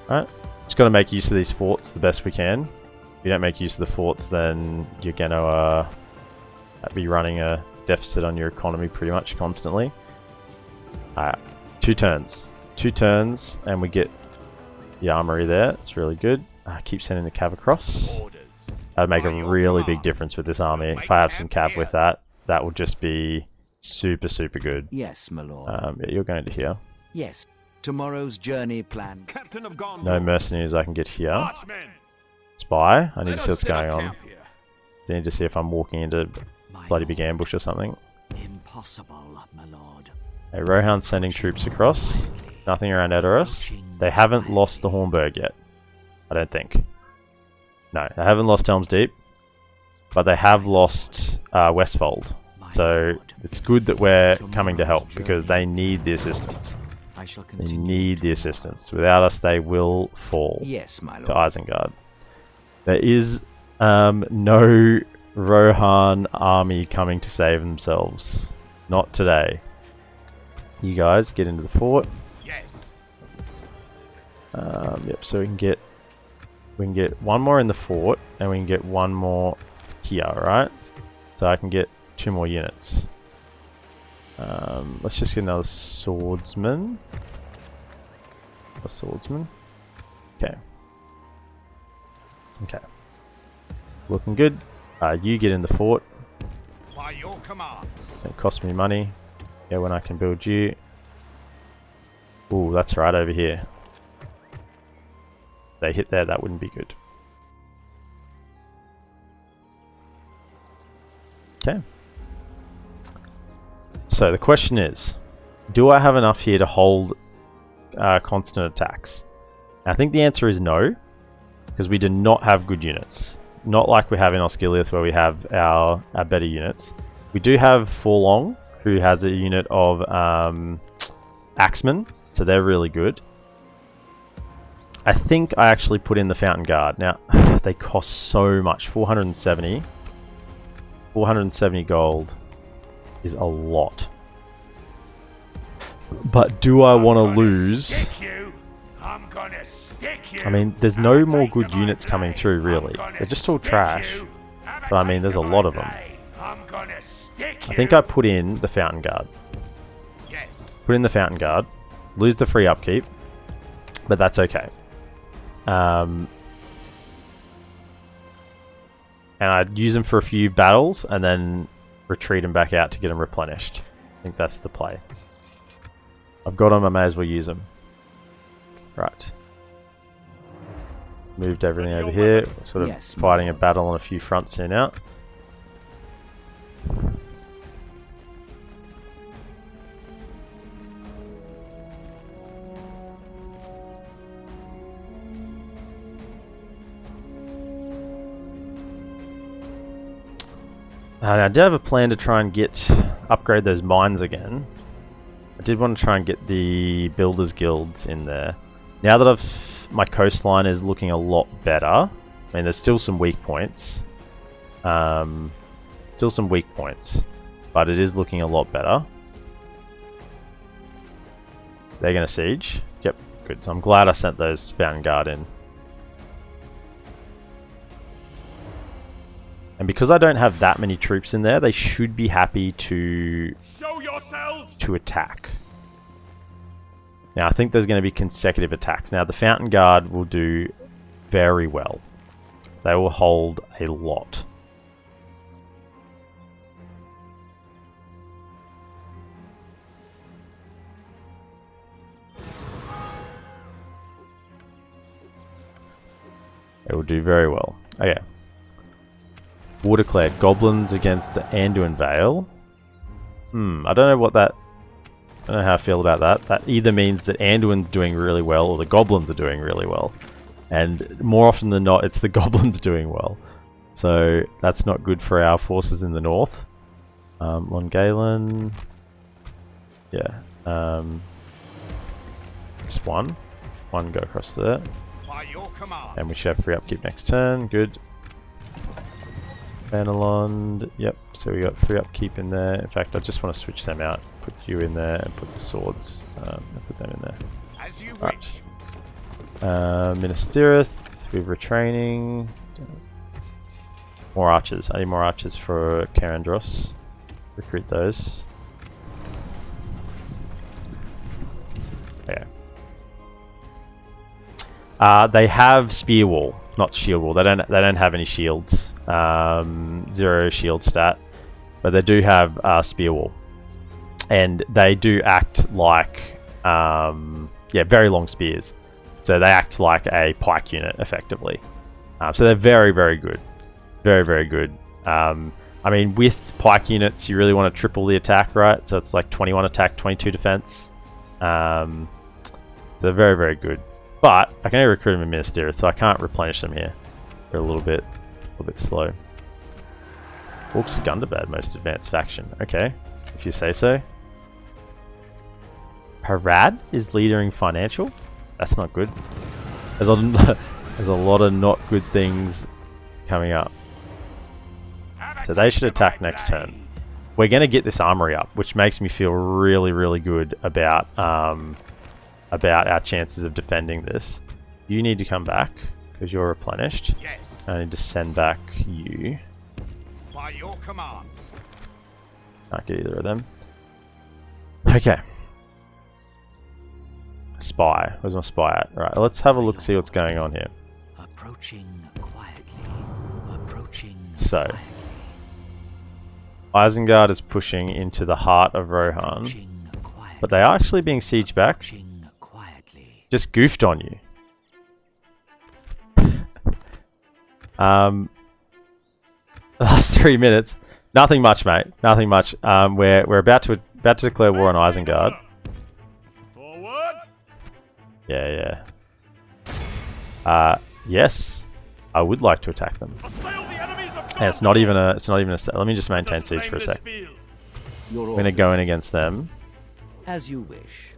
Alright, just got to make use of these forts the best we can. If you don't make use of the forts, then you're going to be running a deficit on your economy pretty much constantly. Alright, 2 turns. 2 turns, and we get the armory there. It's really good. Keep sending the cav across. That'd make a really big difference with this army. If I have some cav with that, that will just be super, super good. Yes, my lord. Yeah, you're going to here. Yes. Tomorrow's journey plan. Captain of Gondor. No mercenaries I can get here. Archmen. Spy. I need Let to see us what's set going up on. camp here. I need to see if I'm walking into My bloody big lord. ambush or something. Impossible, my lord. Hey, Rohan's sending troops across. There's nothing around Edoras. They haven't lost the Hornburg yet. I don't think. No, they haven't lost Helm's Deep. But they have lost Westfold. So it's good that we're coming to help because they need the assistance. I shall They continue. need the assistance. Without us, they will fall Yes, my to lord. Isengard. There is no Rohan army coming to save themselves. Not today. You guys get into the fort. Yes. Yep. So we can get one more in the fort, and we can get one more here, right? So I can get 2 more units. Let's just get another swordsman. A swordsman. Okay. Okay. Looking good. You get in the fort. By your command. It costs me money. Yeah, when I can build you. Ooh, that's right over here. If they hit there, that wouldn't be good. Okay. So the question is, do I have enough here to hold constant attacks? I think the answer is no, because we do not have good units. Not like we have in Osgiliath where we have our better units. We do have Forlong, who has a unit of Axemen, so they're really good. I think I actually put in the Fountain Guard. Now, they cost so much. 470. 470 gold is a lot. But do I want to lose? I mean, there's no more good units coming through, really. They're just all trash. But I mean, there's a lot of them. I think I put in the Fountain Guard. Put in the Fountain Guard. Lose the free upkeep. But that's okay. And I'd use them for a few battles and then retreat them back out to get them replenished. I think that's the play. I've got them, I may as well use them. Right. Moved everything over here. Sort of Yes, fighting a battle on a few fronts here now. I did have a plan to try and upgrade those mines again. I did want to try and get the Builders Guilds in there. Now that my coastline is looking a lot better. I mean, there's still some weak points. But it is looking a lot better. They're going to siege. Yep. Good. So I'm glad I sent those Vanguard in. And because I don't have that many troops in there, they should be happy to Show yourselves! attack. Now I think there's going to be consecutive attacks. Now the Fountain Guard will do very well. They will hold a lot. They will do very well. Okay. War declared. Goblins against the Anduin Vale. I don't know what that... I don't know how I feel about that. That either means that Anduin's doing really well or the Goblins are doing really well. And more often than not, it's the Goblins doing well. So that's not good for our forces in the north. Longalen. Yeah. Just one. One go across there. By your command. And we should have free upkeep next turn. Good. Vanillond. Yep. So we got free upkeep in there. In fact, I just want to switch them out. Put you in there and put the swords. Put them in there. As you Right. wish. Minas Tirith. We're retraining. More archers. I need more archers for Cair Andros. Recruit those. Yeah. They have spear wall, not shield wall. They don't have any shields. 0 shield stat, but they do have spear wall, and they do act like very long spears. So they act like a pike unit effectively. So they're very, very good, very, very good. I mean, with pike units, you really want to triple the attack, right? So it's like 21 attack, 22 defense. So they're very, very good. But I can only recruit them in Minas Tirith, so I can't replenish them here. They're a little bit slow. Orcs are Gundabad, most advanced faction. Okay, if you say so. Harad is leadering financial. That's not good. There's a lot of not good things coming up. So they should attack next turn. We're going to get this armory up, which makes me feel really, really good about our chances of defending this. You need to come back because you're replenished. Yes. I need to send back you. By your command. Can't get either of them. Okay. Spy. Where's my spy at? Right, let's have a look, see what's going on here. Approaching quietly. Approaching So, quietly. Isengard is pushing into the heart of Rohan, Approaching quietly. but they are actually being sieged back. Approaching quietly. Just goofed on you. Last 3 minutes, nothing much, mate. Nothing much. We're about to declare war on Isengard. Forward. Yeah. Yes, I would like to attack them. Assail the enemies of And it's not even a. Let me just maintain siege for a sec. Your I'm gonna go in against them. As you wish.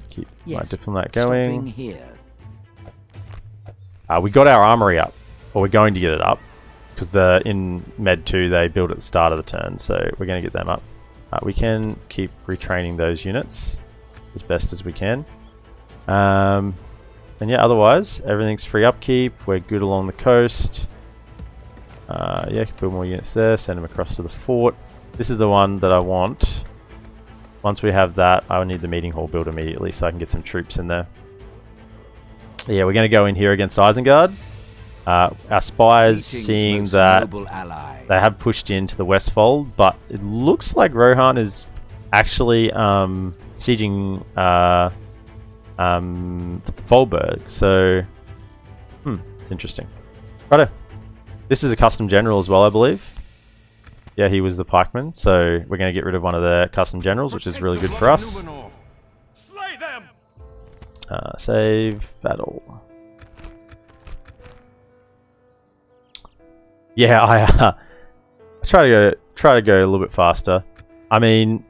Keep my Yes. diplomat Stopping going. here. We got our armory up, or we're going to get it up, because in Med 2 they built at the start of the turn, so we're going to get them up. We can keep retraining those units as best as we can. And yeah, otherwise everything's free upkeep. We're good along the coast. Yeah, build more units there. Send them across to the fort. This is the one that I want. Once we have that, I will need the meeting hall built immediately so I can get some troops in there. Yeah, we're going to go in here against Isengard. Our spies, seeing most that noble ally. they have pushed into the Westfold, but it looks like Rohan is actually sieging Folberg. So, it's interesting. Righto. This is a custom general as well, I believe. Yeah, he was the pikeman, so we're going to get rid of one of the custom generals, which is really good for us. Slay them. Save battle. Yeah, I try to go a little bit faster. I mean,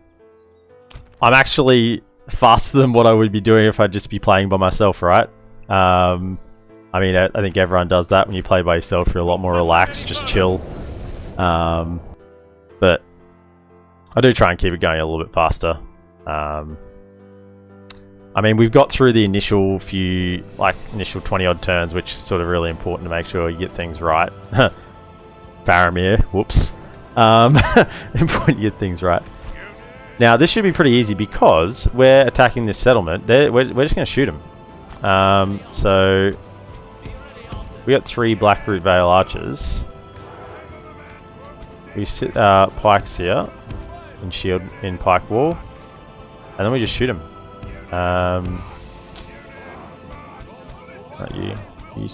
I'm actually faster than what I would be doing if I'd just be playing by myself, right? I mean, I think everyone does that when you play by yourself. You're a lot more relaxed, just chill. But I do try and keep it going a little bit faster. I I mean, we've got through the initial few, like, initial 20 odd turns, which is sort of really important to make sure you get things right. Faramir, whoops. Important you get things right. Now, this should be pretty easy because we're attacking this settlement. We're just going to shoot them. So, we got 3 Blackroot Vale archers. We sit pikes here in shield in pike wall, and then we just shoot them. Right, you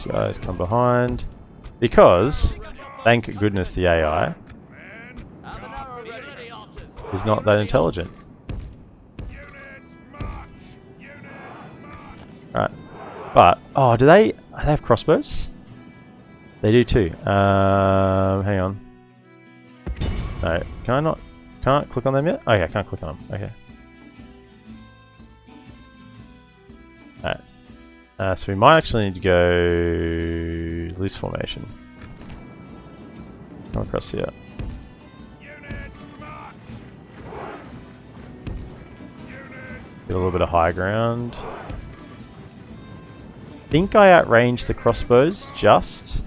guys come behind because, thank goodness, the AI is not that intelligent. Right, but do they have crossbows? They do too. Hang on. No, can I not? Can't click on them yet? Okay, I can't click on them. Okay. Alright. So we might actually need to go loose formation. Come across here. Get a little bit of high ground. I think I outranged the crossbows just.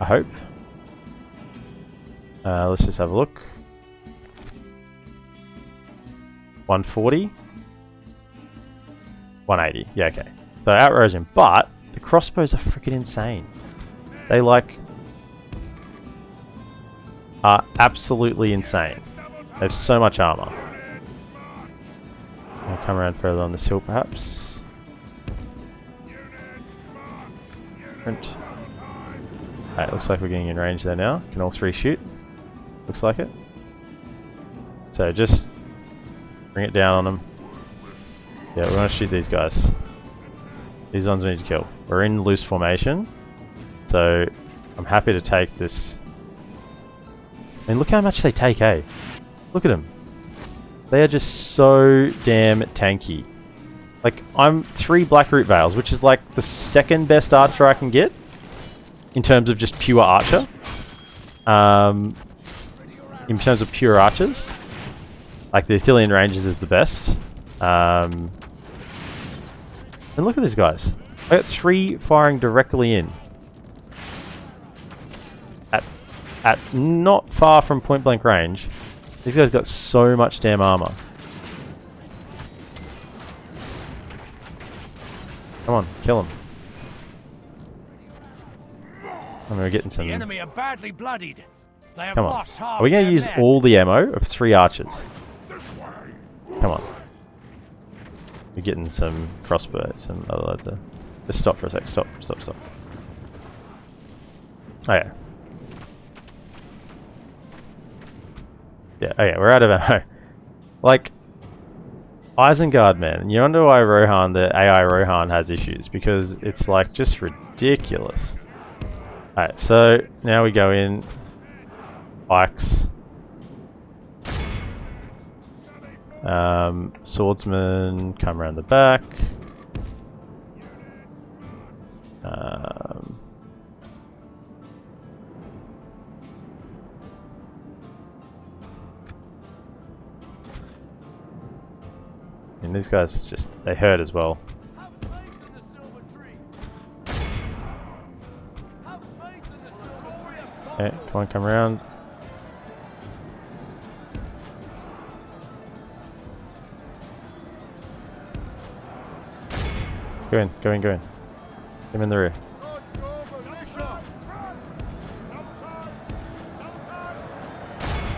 I hope. Let's just have a look. 140. 180. Yeah, okay. So outrose him, but the crossbows are freaking insane. They are absolutely insane. They have so much armor. I'll come around further on this hill, perhaps. Print. Alright, looks like we're getting in range there now. Can all 3 shoot? Looks like it. So just bring it down on them. Yeah, we're going to shoot these guys. These ones we need to kill. We're in loose formation. So I'm happy to take this. I mean, look how much they take, eh? Look at them. They are just so damn tanky. Like, I'm 3 Blackroot Vales, which is like the 2nd best archer I can get. In terms of just pure archer. In terms of pure archers. Like, the Athelian Rangers is the best. And look at these guys. I got 3 firing directly in. At not far from point blank range. These guys got so much damn armor. Come on, kill them. I mean, we're getting some. The enemy are badly bloodied. They have Come on. lost half Are we going to their use men. all the ammo of 3 archers? Come on. We're getting some crossbows, some other lads there. Just stop for a sec. Stop. Oh yeah. Yeah, okay, we're out of ammo. Like, Isengard, man. You wonder why Rohan, the AI Rohan, has issues. Because it's, like, just ridiculous. Alright, so now we go in. Pikes. Swordsman, come around the back. And these guys just, they hurt as well. Okay, come on, come around. Go in. Get him in the rear.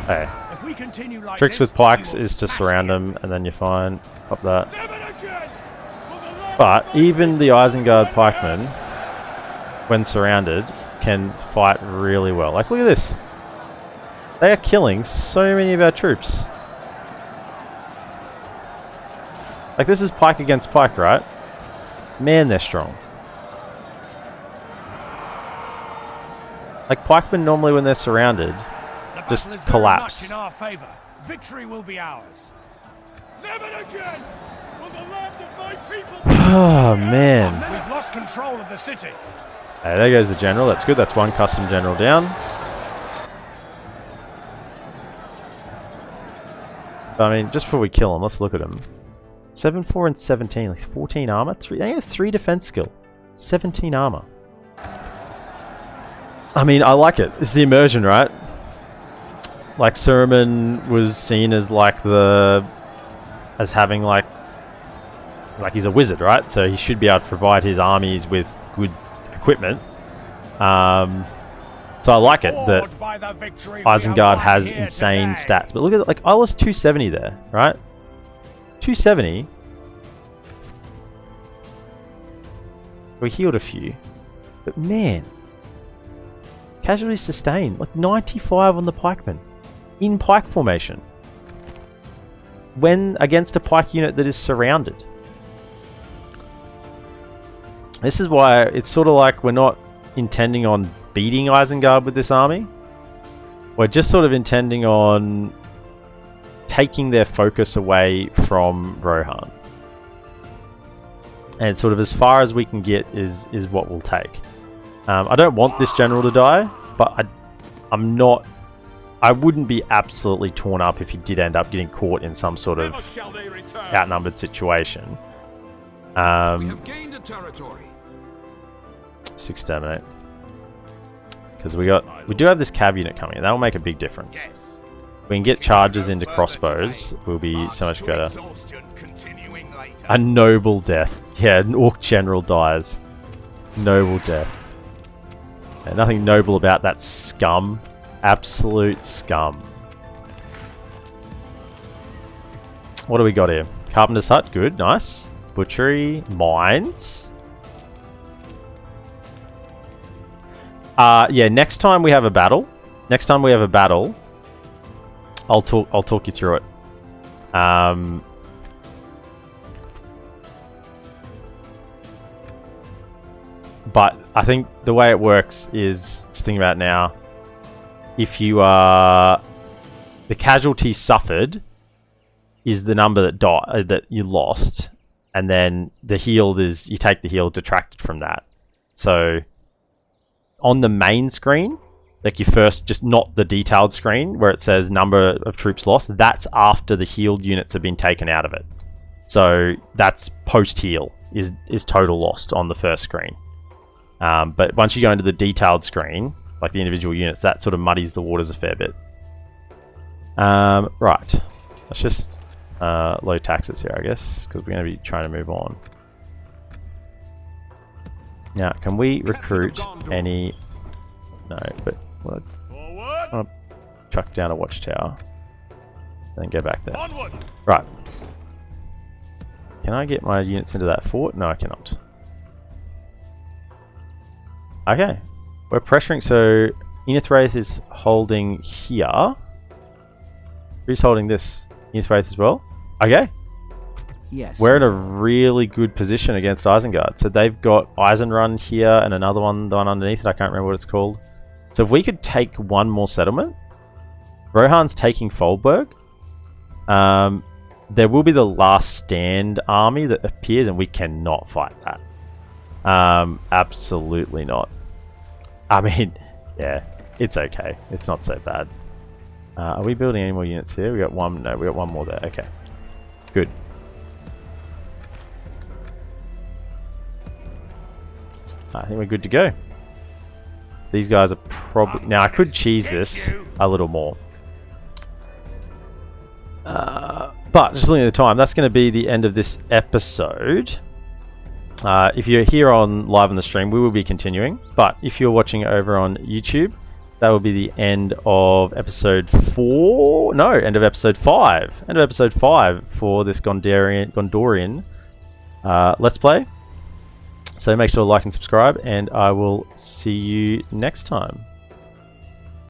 Okay. If we continue like Tricks this, with pikes we will is to smash surround them. them and then you're fine. Pop that. But even the Isengard pikemen, when surrounded, can fight really well. Like, look at this. They are killing so many of our troops. Like, this is pike against pike, right? Man, they're strong. Like, pikemen normally, when they're surrounded, The just battle is very collapse. much in our favor. Victory will be ours. Never again will the land of my people Oh, man. We've lost control of the city. Hey, there goes the general. That's good. That's 1 custom general down. I mean, just before we kill him, let's look at him. 7, 4, and 17. Like 14 armor. He has 3 defense skill. 17 armor. I mean, I like it. It's the immersion, right? Like, Saruman was seen as like as having like he's a wizard, right? So he should be able to provide his armies with good equipment. So I like it that Isengard has insane stats. But look at, like, I lost 270 there, right? 270. We healed a few. But man, casualty sustained. Like 95 on the pikeman. In pike formation. When against a pike unit that is surrounded. This is why it's sort of like we're not intending on beating Isengard with this army. We're just sort of intending on taking their focus away from Rohan. And sort of as far as we can get is what we'll take. I don't want this general to die, but I'm not... I wouldn't be absolutely torn up if he did end up getting caught in some sort of outnumbered situation. We have gained a territory. 6 terminate. Because we do have this cab unit coming in. That will make a big difference. We can get charges into crossbows. Will be so much better. A noble death. Yeah, an orc general dies. Noble death. Yeah, nothing noble about that scum. Absolute scum. What do we got here? Carpenter's hut. Good. Nice. Butchery. Mines. Yeah, next time we have a battle. I'll talk you through it. But I think the way it works is, just thinking about it now, if you are... the casualties suffered is the number that you lost, and then the healed is, you take the heal detracted from that. So on the main screen, like your first, just not the detailed screen where it says number of troops lost, that's after the healed units have been taken out of it. So that's post-heal is total lost on the first screen. But once you go into the detailed screen, like the individual units, that sort of muddies the waters a fair bit. Right. Let's just load taxes here, I guess, because we're going to be trying to move on. Now, can we recruit any... No, but I want to chuck down a watchtower. Then go back there. Right. Can I get my units into that fort? No, I cannot. Okay. We're pressuring, so Enith Wraith is holding here. Who's holding this? Enith Wraith as well? Okay. Yes. We're in a really good position against Isengard. So they've got Eisenrun here and another one, the one underneath it. I can't remember what it's called. So if we could take one more settlement. Rohan's taking Folberg. There will be the last stand army that appears, and we cannot fight that. Absolutely not. I mean, yeah, it's okay. It's not so bad. Are we building any more units here? We got one. No, we got one more there. Okay, good. I think we're good to go. These guys are probably... Now, I could cheese this a little more. But, just looking at the time, that's going to be the end of this episode. If you're here on live on the stream, we will be continuing. But if you're watching over on YouTube, that will be the end of episode 4. No, end of episode 5. End of episode 5 for this Gondorian Let's Play. So make sure to like and subscribe, and I will see you next time.